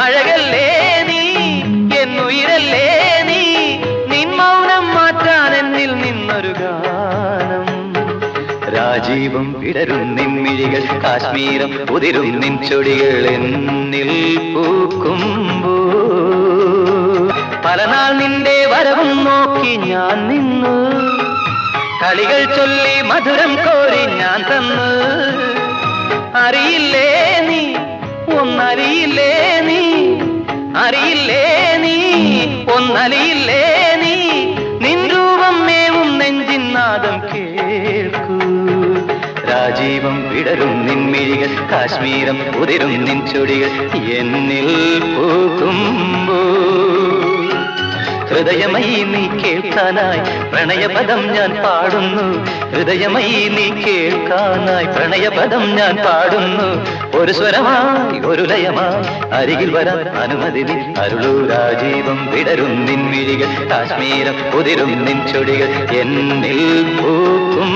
അഴകല്ലേ നീ എന്നുയിരല്ലേ നീ നിൻ മൗനം മാറ്റാൻ എന്നിൽ നിന്നൊരു ഗാനം രാജീവം വിടരും നിൻമിഴികൾ കാശ്മീരം ഉതിരും നിൻ ചൊടികൾ എന്നിൽ പൂക്കുമ്പോ പലനാൾ നിന്റെ വരവും നോക്കി ഞാൻ നിന്നു കളികൾ ചൊല്ലി മധുരം കോരി ഞാൻ തന്നു അറിയില്ലേ നീ ഒന്നറിയില്ലേ നീ അറിയില്ലേ നീ ഒന്നറിയില്ലേ നീ നിൻ രൂപം മേവും നെഞ്ചിൻ നാദം കേൾക്കൂ രാജീവം വിടരും നിൻമിഴികൾ കാശ്മീരം ഉതിരും നിൻ ചൊടികൾ എന്നിൽ പൂക്കുമ്പോ ഹൃദയമയി നീ കേൾക്കാനായി പ്രണയപദം ഞാൻ പാടുന്നു ഹൃദയമയി നീ കേൾക്കാനായി പ്രണയപദം ഞാൻ പാടുന്നു ഒരു സ്വരമായി ഒരു ലയമായി അരികിൽ വരാൻ അനുമതി നീ അരുളൂ രാജീവം വിടരും നിൻമിഴികൾ കാശ്മീരം ഉതിരും നിൻ ചൊടികൾ എന്നിൽ പൂക്കും